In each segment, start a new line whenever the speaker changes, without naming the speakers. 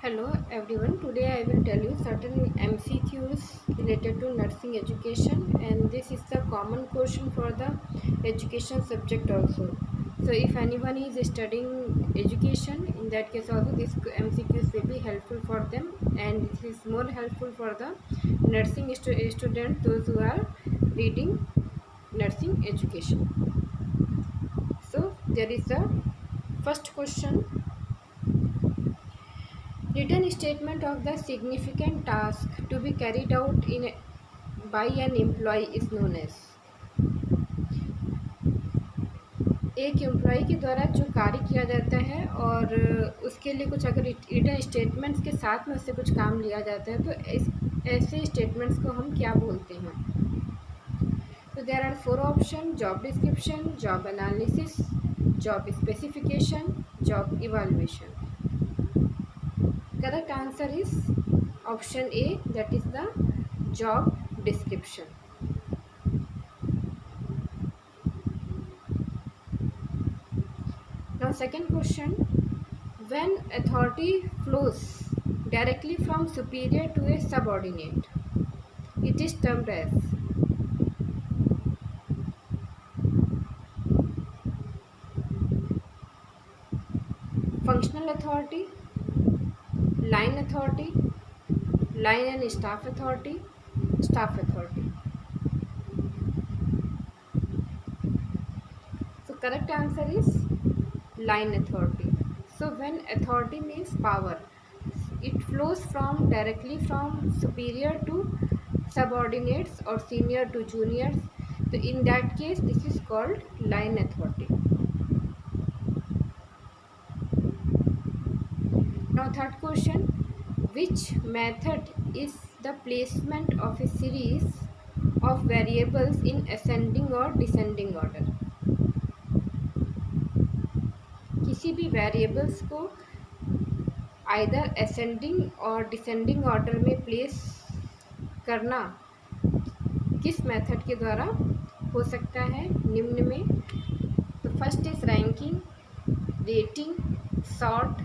Hello everyone. Today I will tell you certain MCQs related to nursing education, and this is the common question for the education subject also. So if anyone is studying education, in that case also this MCQs will be helpful for them, and this is more helpful for the nursing students, those who are reading nursing education. So there is the first question. Written statement of the significant task to be carried out by an employee is known as। एक employ के द्वारा जो कार्य किया जाता है और उसके लिए कुछ अगर रिटन स्टेटमेंट्स के साथ में उससे कुछ काम लिया जाता है तो ऐसे स्टेटमेंट्स को हम क्या बोलते हैं। तो there are four option: job description, job analysis, job specification, job evaluation. Correct answer is option A, that is the job description. Now second question: when authority flows directly from superior to a subordinate, it is termed as functional authority, line authority, line and staff authority, staff authority. So correct answer is line authority. So when authority means power, it flows from directly from superior to subordinates or senior to juniors. So in that case this is called line authority. Now third question: which method is the placement of a series of variables in ascending or descending order? किसी भी variables को either ascending और descending order में place करना किस method के द्वारा हो सकता है निम्न में। तो first is ranking, rating, sort,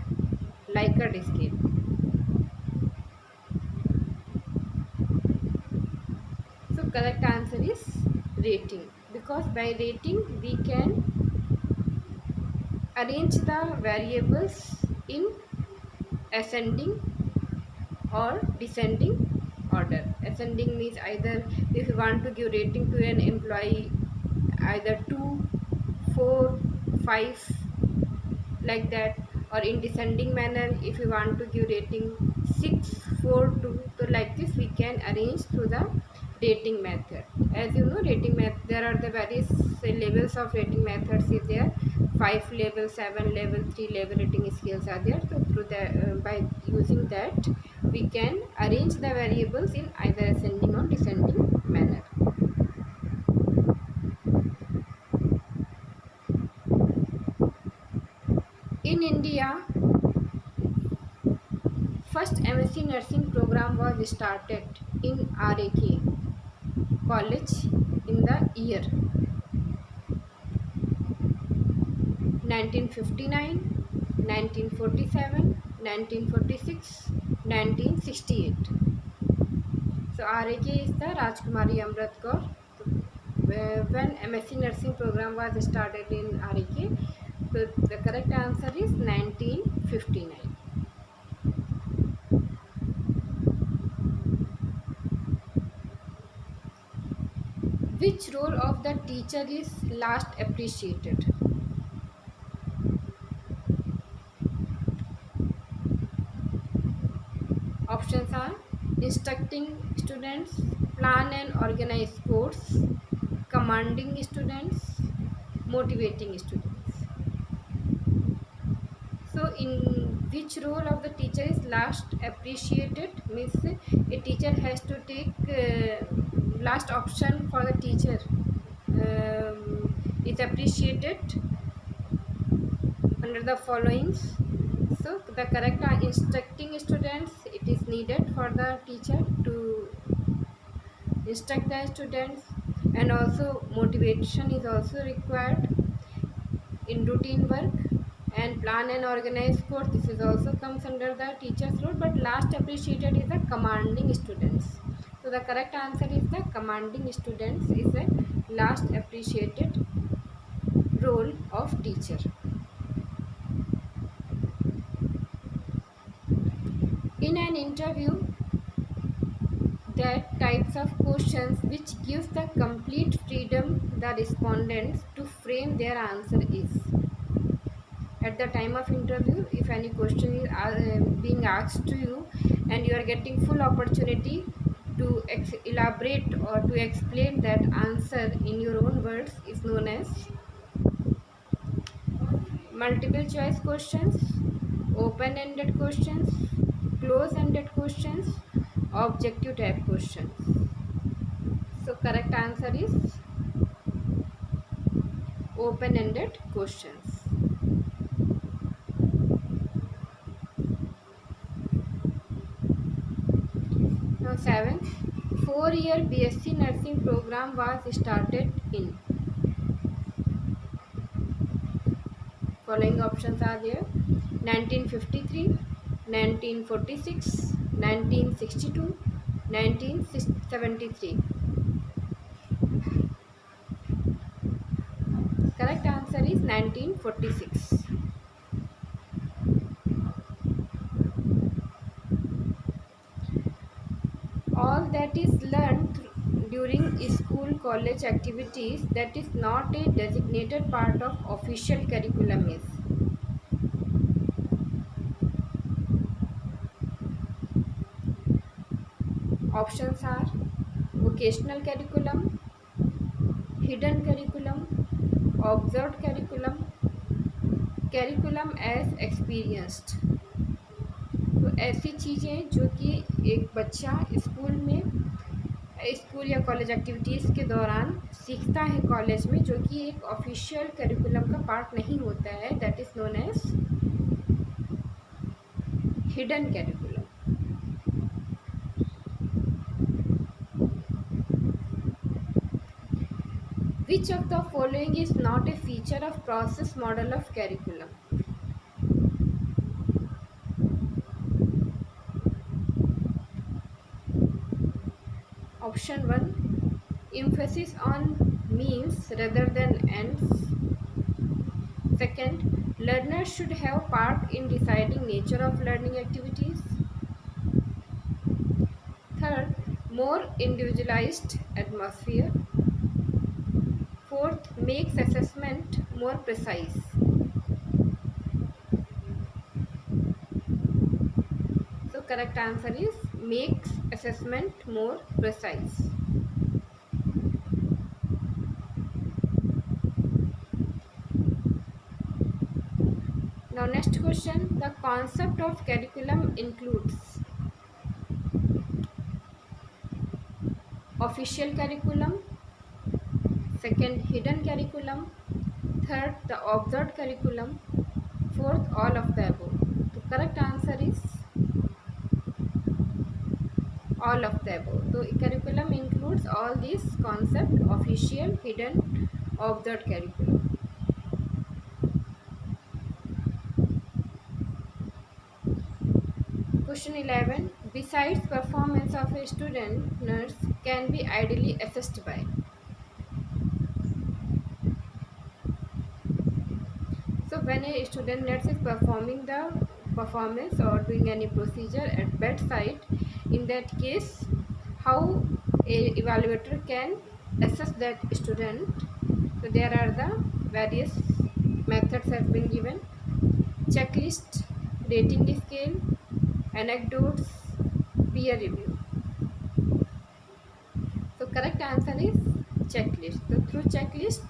Likert scale. So correct answer is rating, because by rating we can arrange the variables in ascending or descending order. Ascending means either if you want to give rating to an employee, either 2, 4, 5 like that, or in descending manner if you want to give rating 6, 4, 2. So like this we can arrange through the rating method. As you know, rating method, there are the various levels of rating methods is there. 5 level, 7 level, 3 level rating scales are there. So through that by using that we can arrange the variables in either ascending or descending manner. In India, first MSc nursing program was started in RAK college in the year 1959, 1947, 1946, 1968. So RAK is the Rajkumari Amrit Kaur. When MSc nursing program was started in RAK, so the correct answer is 1959. Which role of the teacher is last appreciated? Options are instructing students, plan and organize course, commanding students, motivating students. So in which role of the teacher is last appreciated means a teacher has to take last option for the teacher is appreciated under the followings. So the correct are instructing students. It is needed for the teacher to instruct the students, and also motivation is also required in routine work, and plan and organize course, this is also comes under the teacher's role, but last appreciated is the commanding students. So the correct answer is the commanding students is a last appreciated role of teacher. In an interview, that types of questions which gives the complete freedom the respondents to frame their answer is. At the time of interview, if any question is being asked to you and you are getting full opportunity to elaborate or to explain that answer in your own words, is known as multiple choice questions, open ended questions, close ended questions, objective type questions. So correct answer is open ended questions. Now 7. 4-year BSc nursing program was started in. Following options are there: 1953, 1946, 1962, 1973. Correct answer is 1946. All that is learned during school college activities that is not a designated part of official curriculum is. Options are vocational curriculum, hidden curriculum, observed curriculum, curriculum as experienced. तो ऐसी चीज़ें जो कि एक बच्चा school या college activities के दौरान सीखता है कॉलेज में, जो कि एक ऑफिशियल करिकुलम का पार्ट नहीं होता है, that is known as hidden curriculum. Which of the following is not a feature of process model of curriculum? Option 1, emphasis on means rather than ends. Second, learners should have part in deciding nature of learning activities. Third, more individualized atmosphere. Fourth, makes assessment more precise. So correct answer is makes assessment more precise. Now next question, the concept of curriculum includes official curriculum, second hidden curriculum, third the observed curriculum, fourth all of the above. The correct answer is all of the above. So curriculum includes all these concepts: official, hidden, observed curriculum. Question 11. Besides performance of a student, nurse can be ideally assessed by. So when a student nurse is performing the performance or doing any procedure at bedside, in that case, how a evaluator can assess that student? So there are the various methods have been given: checklist, rating scale, anecdotes, peer review. So correct answer is checklist. So through checklist,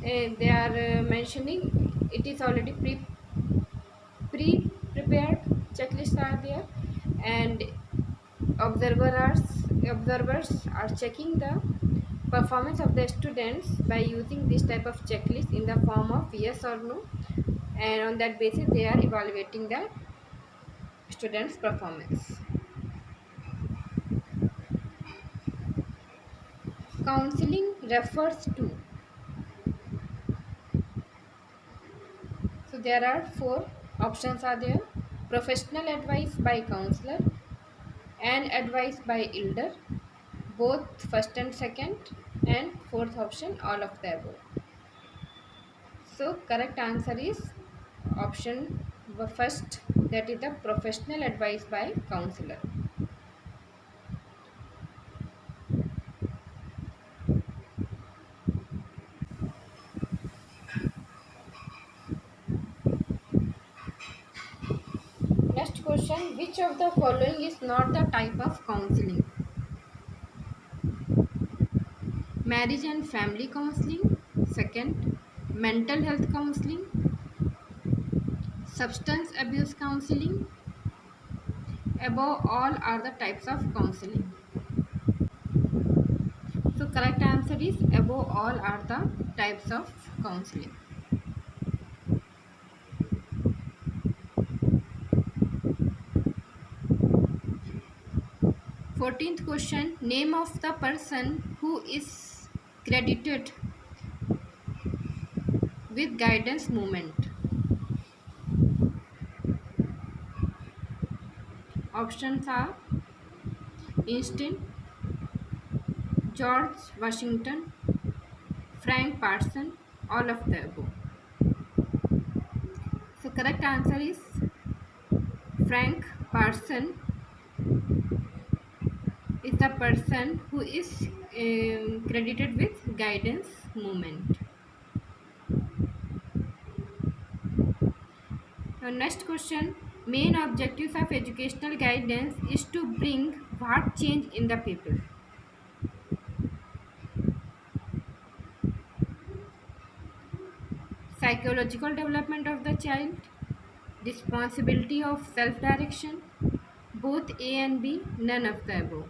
they are mentioning it is already pre-prepared checklists are there, and observers are checking the performance of the students by using this type of checklist in the form of yes or no, and on that basis they are evaluating the students' performance. Counseling refers to. So there are four options are there: professional advice by counselor, and advice by elder, both first and second, and fourth option all of the above. So correct answer is option first, that is the professional advice by counselor. Next question: which of the following is not the type of counseling? Marriage and family counseling, second, mental health counseling, substance abuse counseling. Above all are the types of counseling. So correct answer is above all are the types of counseling. 14th question: name of the person who is credited with guidance movement. Options are Einstein, George Washington, Frank Parson, all of the above. So correct answer is Frank Parson is the person who is credited with guidance movement. Now next question: main objectives of educational guidance is to bring what change in the people? Psychological development of the child, responsibility of self-direction, both A and B, none of the above.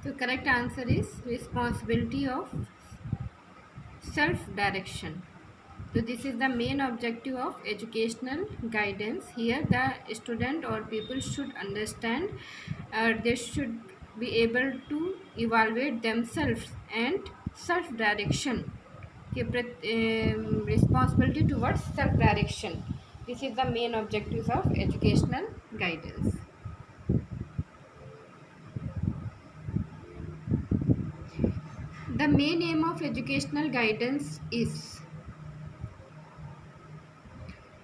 So correct answer is responsibility of self-direction. So this is the main objective of educational guidance. Here the student or people should understand, they should be able to evaluate themselves and self-direction. Responsibility towards self-direction. This is the main objectives of educational guidance. The main aim of educational guidance is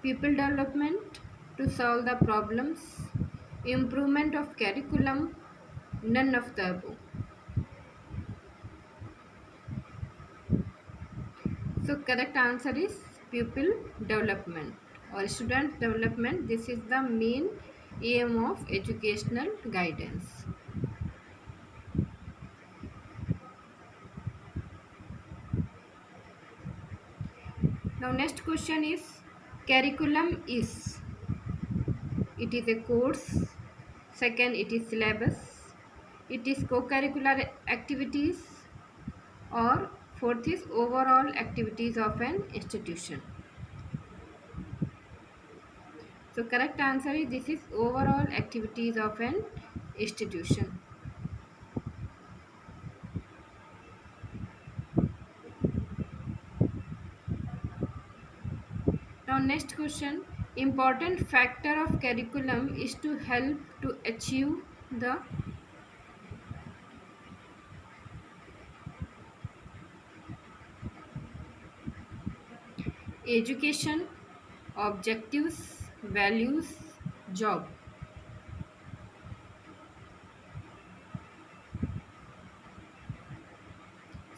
pupil development, to solve the problems, improvement of curriculum, none of the above. So correct answer is pupil development or student development. This is the main aim of educational guidance. Now next question is curriculum is. It is a course. Second, it is syllabus. It is co-curricular activities, or fourth is overall activities of an institution. So correct answer is this is overall activities of an institution. Now next question: important factor of curriculum is to help to achieve the education, objectives, values, job.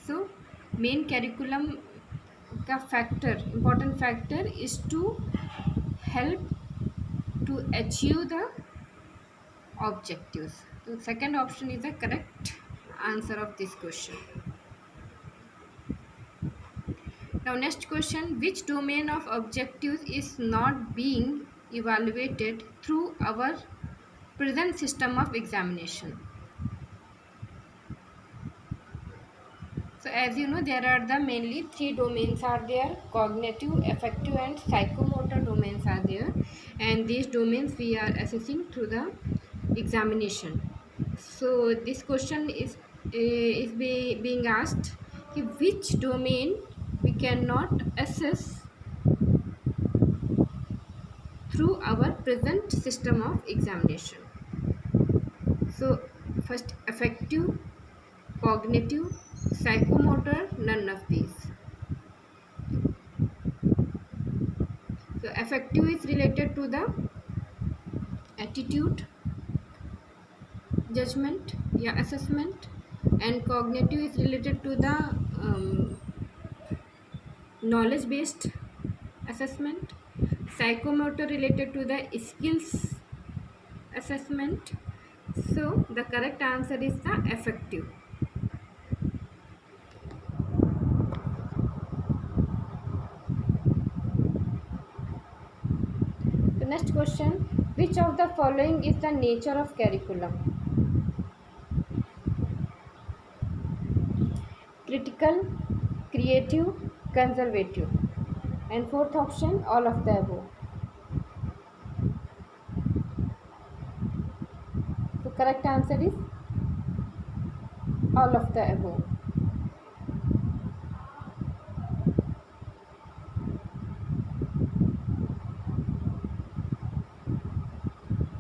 So main curriculum का factor, important factor is to help to achieve the objectives. So second option is the correct answer of this question. Now next question: which domain of objectives is not being evaluated through our present system of examination? So as you know, there are the mainly three domains are there: cognitive, affective and psychomotor domains are there, and these domains we are assessing through the examination. So this question is being asked कि which domain we cannot assess through our present system of examination. So first, affective, cognitive, psychomotor, none of these. So affective is related to the attitude, judgment, yeah, assessment, and cognitive is related to the knowledge based assessment, psychomotor related to the skills assessment. So the correct answer is the affective. The next question, which of the following is the nature of curriculum? Critical, creative, conservative. And fourth option, all of the above. So correct answer is all of the above.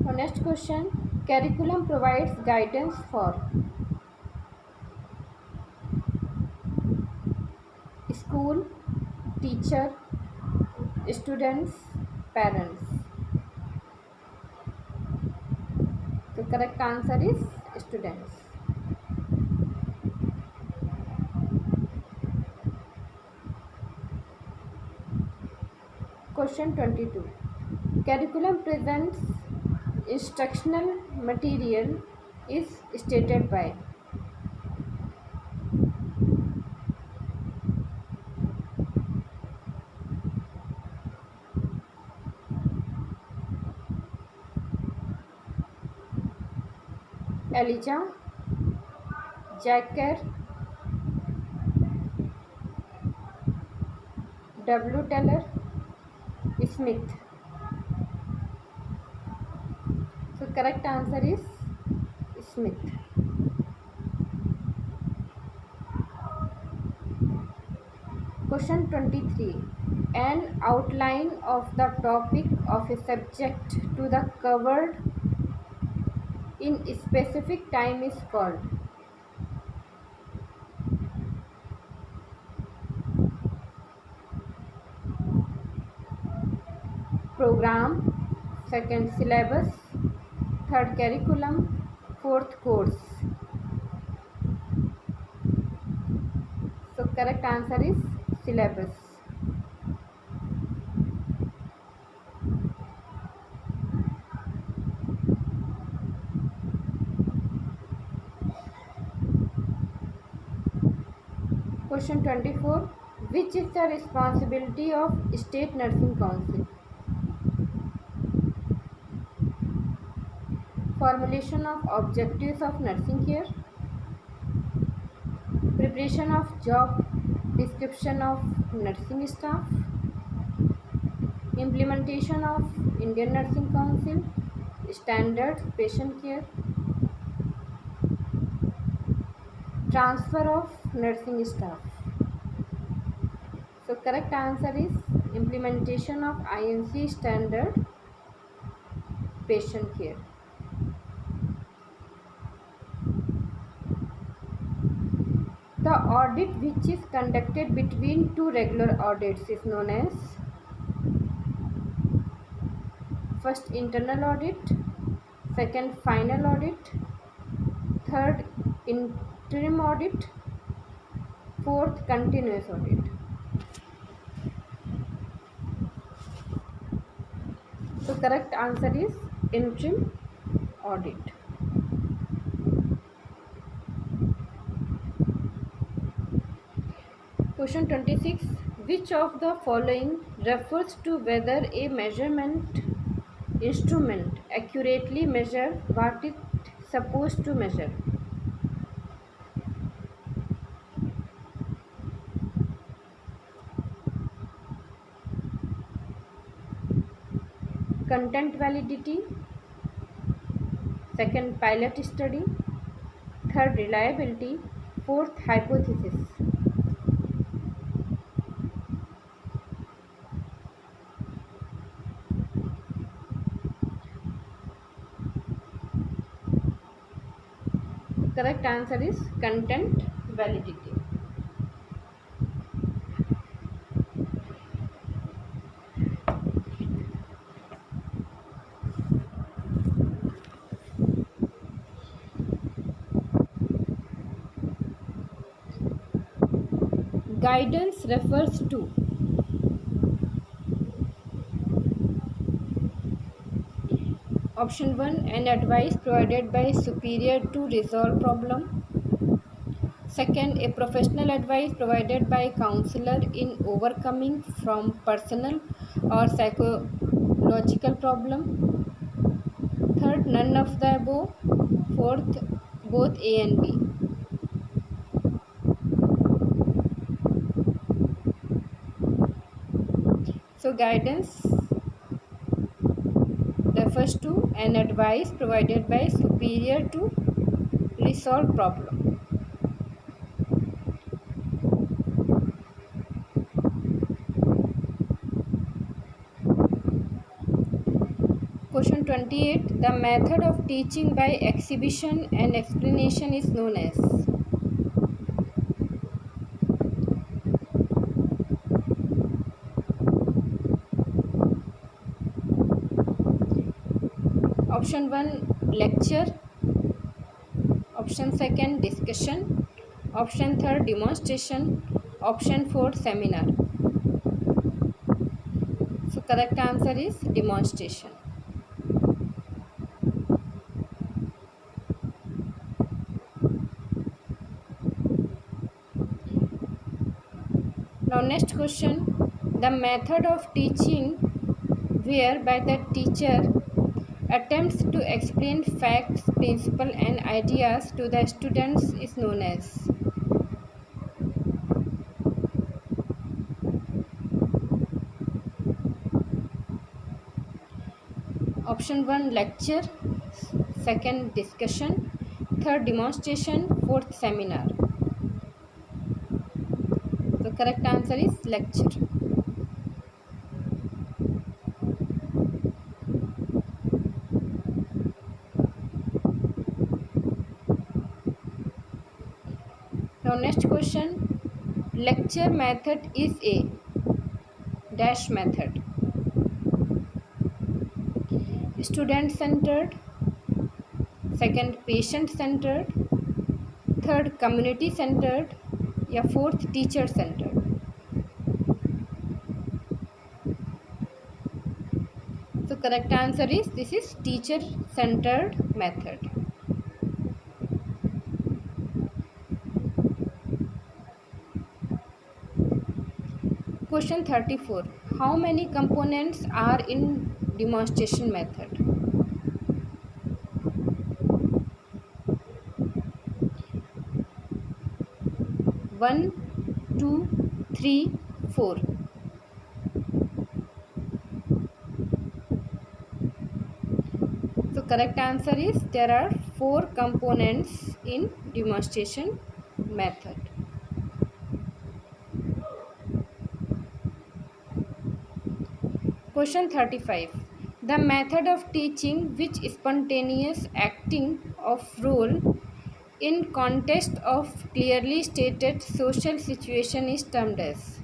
Now next question, curriculum provides guidance for school, teacher, students, parents. The correct answer is students. Question 22. Curriculum presents instructional material is stated by Elijah, Jacker, W. Teller, Smith. So correct answer is Smith. Question 23. An outline of the topic of a subject to the covered in specific time is called program, second syllabus, third curriculum, fourth course. So correct answer is syllabus. Question 24. Which is the responsibility of State Nursing Council? Formulation of objectives of nursing care, preparation of job description of nursing staff, implementation of Indian Nursing Council standards patient care, transfer of nursing staff. So correct answer is implementation of INC standard patient care. The audit which is conducted between two regular audits is known as first internal audit, second final audit, third interim audit, fourth continuous audit. So correct answer is interim audit. Question 26. Which of the following refers to whether a measurement instrument accurately measures what it is supposed to measure? Content validity, second pilot study, third, reliability. Fourth, hypothesis. Correct answer is content validity. Guidance refers to option 1, an advice provided by superior to resolve problem. Second, a professional advice provided by counselor in overcoming from personal or psychological problem. Third, none of the above. Fourth, both A and B. So guidance refers to an advice provided by superior to resolve problem. Question 28. The method of teaching by exhibition and explanation is known as. Option 1, lecture. Option 2, discussion. Option 3, demonstration. Option 4, seminar. So correct answer is demonstration. Now next question. The method of teaching whereby the teacher attempts to explain facts, principles and ideas to the students is known as. Option 1, lecture. Second, discussion. Third, demonstration. Fourth, seminar. The correct answer is lecture. Now next question. Lecture method is a dash method. Student centered. Second, patient centered. Third, community centered. या fourth, teacher centered. So correct answer is this is teacher centered method. Question 34. How many components are in demonstration method? 1, 2, 3, 4. So correct answer is there are 4 components in demonstration method. Question 35. The method of teaching which spontaneous acting of role in context of clearly stated social situation is termed as.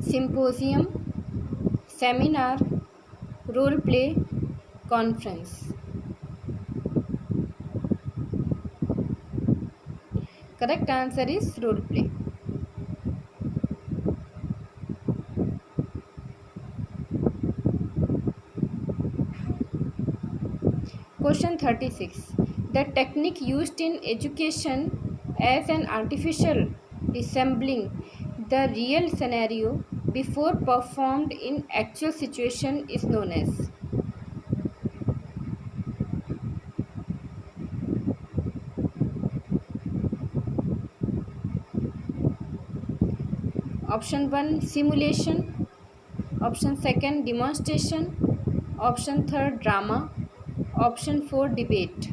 Symposium, seminar, role play, conference. Correct answer is role play. Question 36. The technique used in education as an artificial resembling the real scenario before performed in actual situation is known as. Option 1 simulation, option 2 demonstration, option 3 drama, option 4 debate.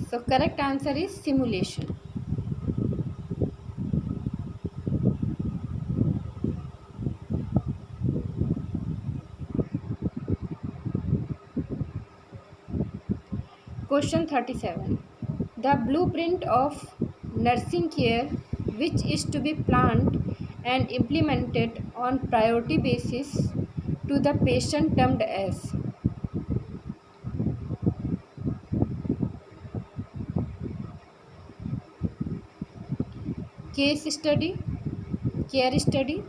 So correct answer is simulation. Question 37. The blueprint of nursing care which is to be planned and implemented on priority basis to the patient termed as. Case study, care study,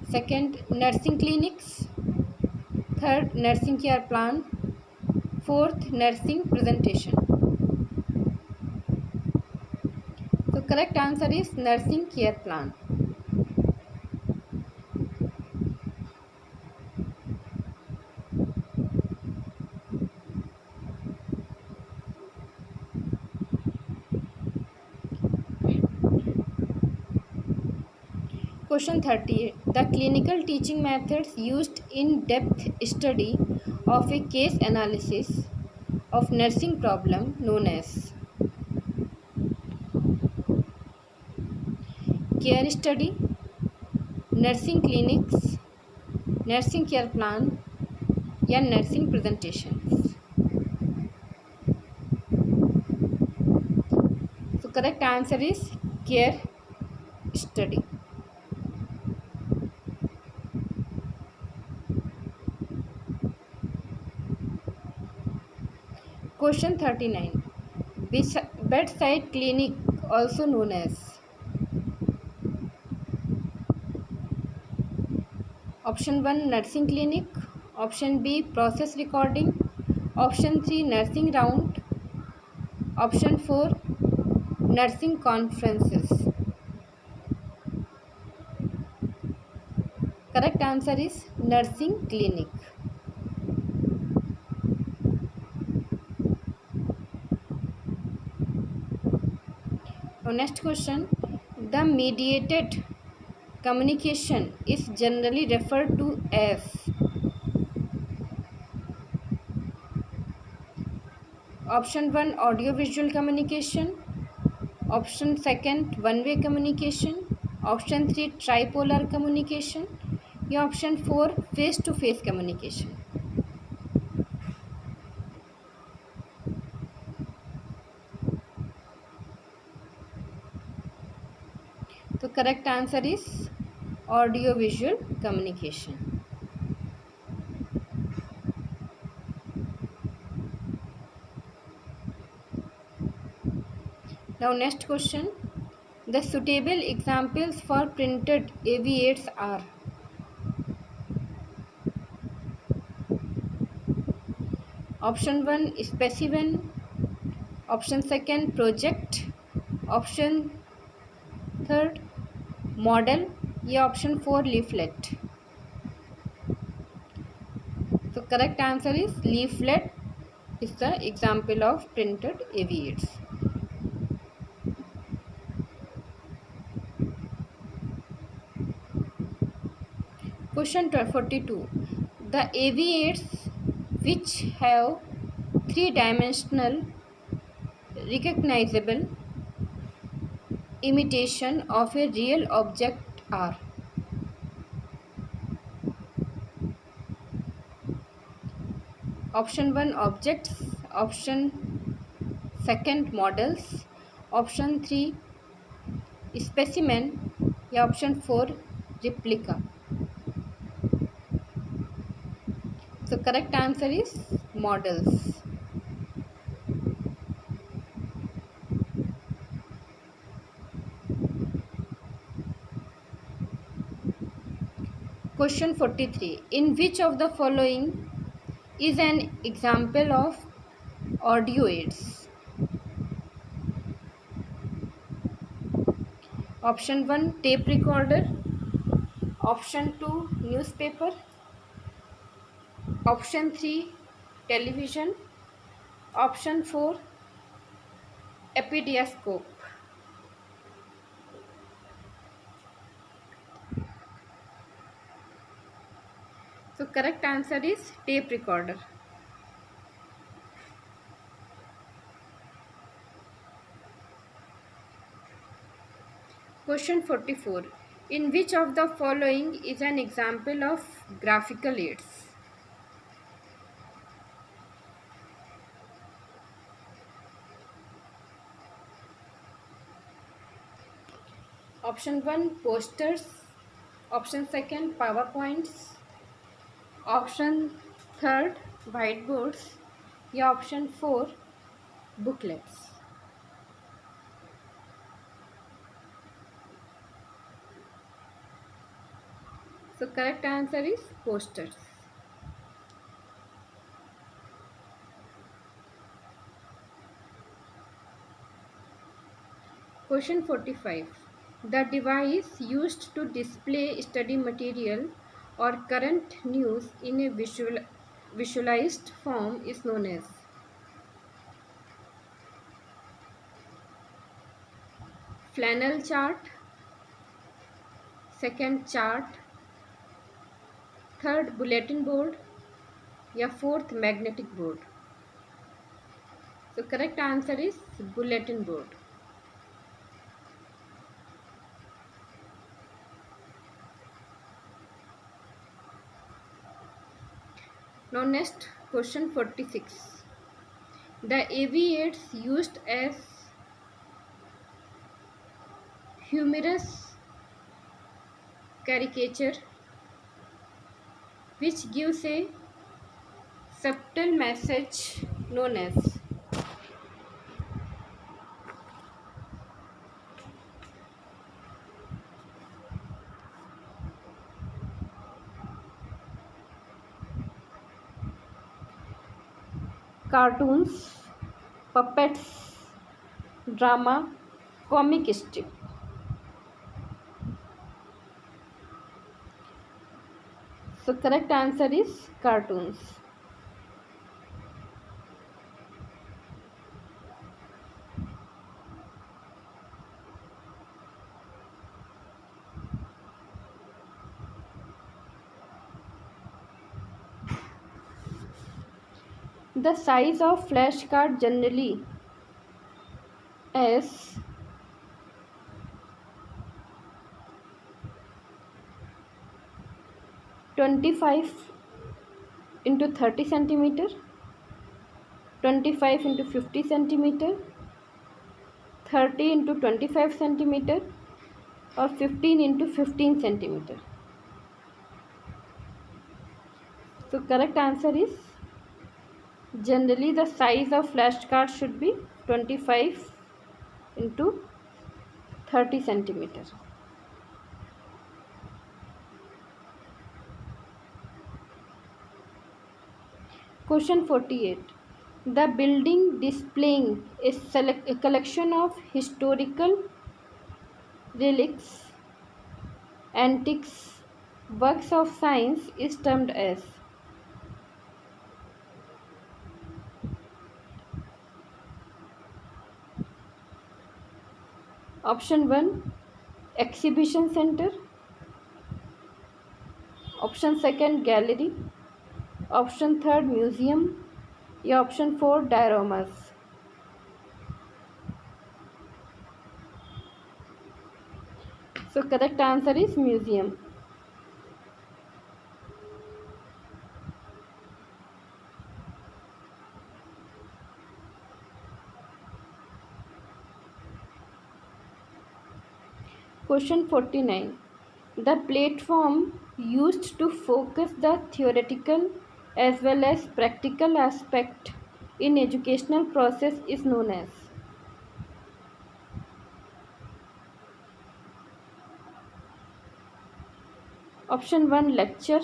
second nursing clinics, third nursing care plan, fourth nursing presentation. So correct answer is nursing care plan. Question 38. The clinical teaching methods used in depth study of a case analysis of nursing problem known as care study, nursing clinics, nursing care plan या nursing presentations. So correct answer is care study. Question 39. Bedside clinic also known as. Option 1 nursing clinic, option B process recording, option 3 nursing round, option 4 nursing conferences. Correct answer is nursing clinic. Now next question. The mediated communication is generally referred to as. Option 1 audio visual communication, option 2 one way communication, option 3 tripolar communication या option 4 face to face communication. So correct answer is audio visual communication. Now next question. The suitable examples for printed AV aids are. Option 1 specimen, option 2 project, option 3 model या option 4 leaflet. So correct answer is leaflet is the example of printed AV aids. Question 42. The AV aids which have three-dimensional recognizable imitation of a real object are. Option 1 objects, option 2 models, option 3 specimen या option 4 replica. So correct answer is models. Question 43. In which of the following is an example of audio aids? Option 1 tape recorder, option 2 newspaper, option 3 television, option 4 epidiascope. So correct answer is tape recorder. Question 44. In which of the following is an example of graphical aids? Option 1 posters, option 2 PowerPoints, option 3 whiteboards, या option 4 booklets. So correct answer is posters. Question 45. The device used to display study material or current news in a visualized form is known as flannel chart, second chart, third bulletin board, या fourth magnetic board. So correct answer is bulletin board. Now next question 46. The AV aids used as humorous caricature which gives a subtle message known as cartoons, puppets, drama, comic strip. So correct answer is cartoons. The size of flashcard generally is 25 into 30 centimeter, 25 into 50 centimeter, 30 into 25 centimeter, or 15 into 15 centimeter. So correct answer is generally the size of flashcard should be 25 into 30 centimeter. Question 48. The building displaying a collection of historical relics, antiques, works of science is termed as option 1 exhibition center, option 2 gallery, option 3 museum, या option 4 dioramas. So correct answer is museum. Question 49. The platform used to focus the theoretical as well as practical aspect in educational process is known as option 1 lecture,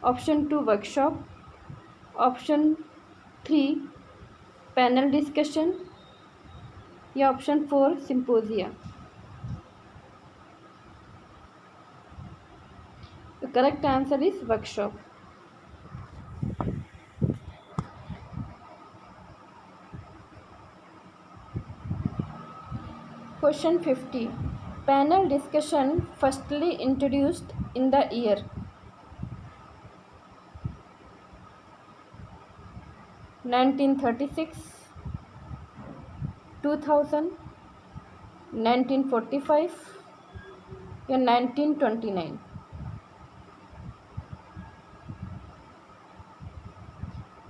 option 2 workshop, option 3 panel discussion, या option 4 symposia. The correct answer is workshop. Question 50. Panel discussion firstly introduced in the year 1936, 2000, 1945 या 1929?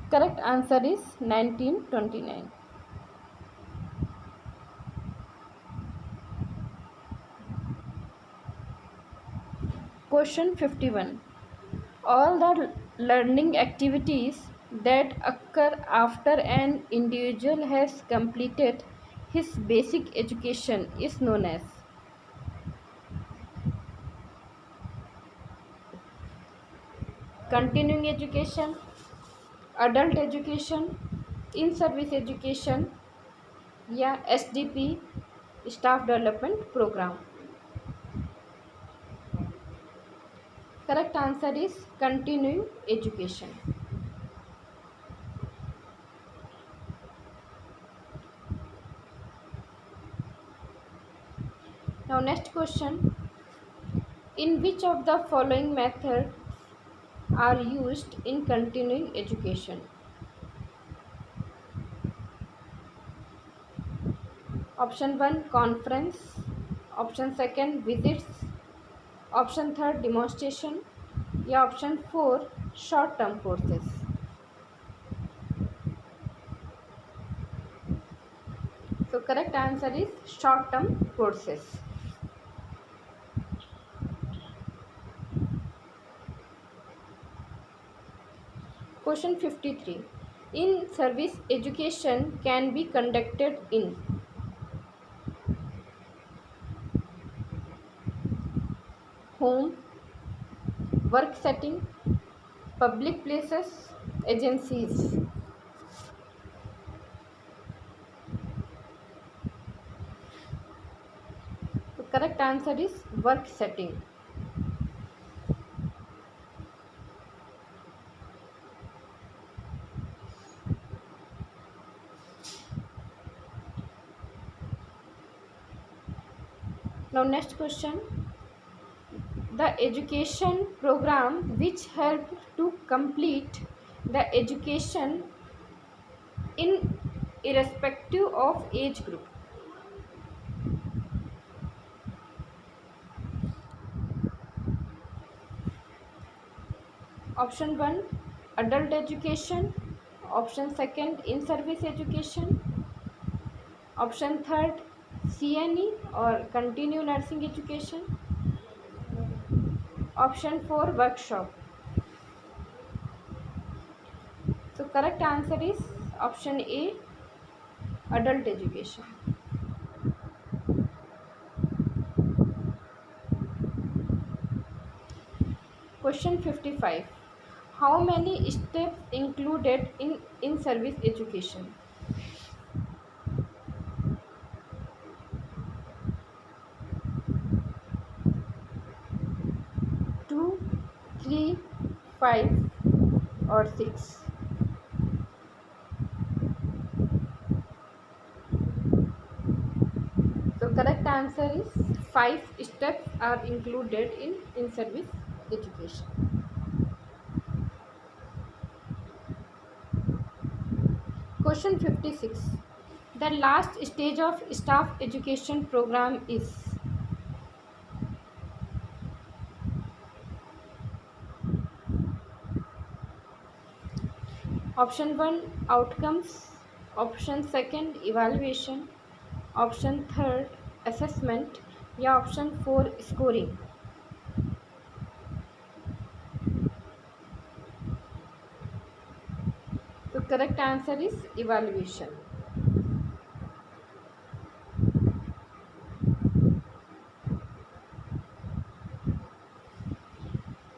Correct answer is 1929. Question 51. All the learning activities that occur after an individual has completed his basic education is known as continuing education, adult education, in service education या SDP staff development program. Correct answer is continuing education. Now next question. In which of the following methods are used in continuing education? Option 1 conference, option 2 visits, option 3 demonstration या option 4 short term courses. So correct answer is short term courses. Question 53. In service education can be conducted in home, work setting, public places, agencies. The correct answer is work setting. Now next question. The education program which helped to complete the education in irrespective of age group. Option 1 adult education, option 2 in service education, option 3 CNE or continue nursing education, option 4 workshop. So correct answer is option A adult education. Question 55. How many steps included in service education? 2, 3, 5 or 6? So correct answer is 5 steps are included in service education. Question 56. The last stage of staff education program is option 1 outcomes, option 2 evaluation, option 3 assessment या option 4 scoring. So correct answer is evaluation.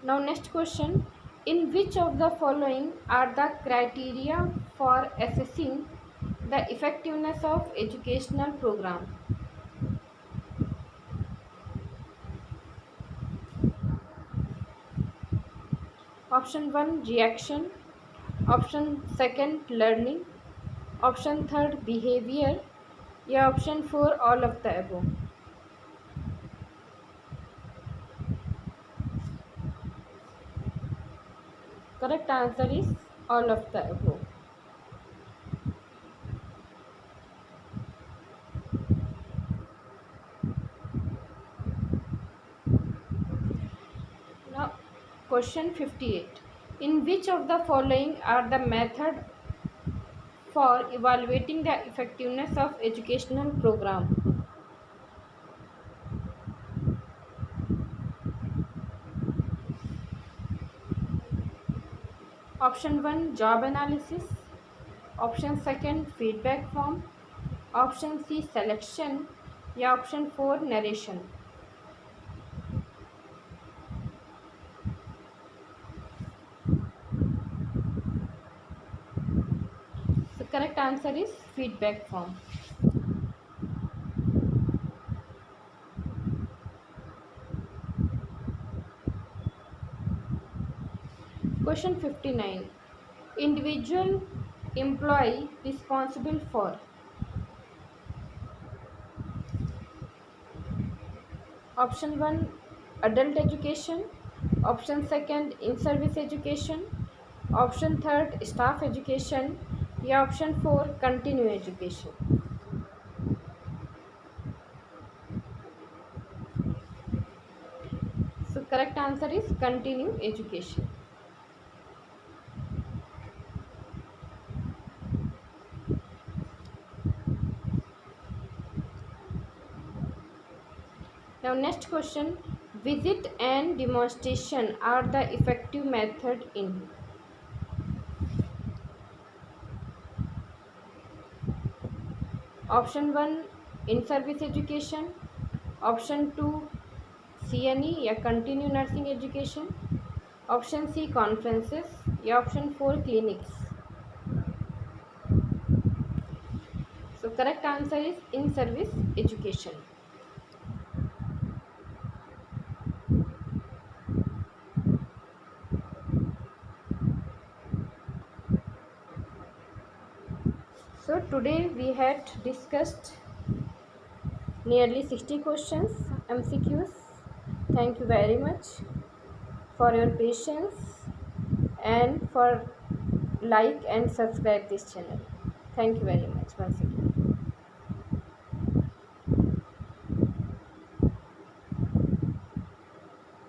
Now next question. In which of the following are the criteria for assessing the effectiveness of educational program? Option 1 reaction, option 2 learning, option 3 behavior या option 4 all of the above. Correct answer is all of the above. Question 58. In which of the following are the method for evaluating the effectiveness of educational program? Option 1, job analysis. Option second, feedback form. Option C, selection. या option 4, narration. The correct answer is feedback form. Question 59. Individual employee responsible for. Option 1, adult education. Option second, in-service education. Option third, staff education. या option 4, continue education. So correct answer is continue education. Now next question, visit and demonstration are the effective method in. Option 1, in-service education. Option 2, CNE या continue nursing education. Option C, conferences या option 4, clinics. So correct answer is in-service education. So today we had discussed nearly 60 questions, MCQs. Thank you very much for your patience and for like and subscribe this channel. Thank you very much once again.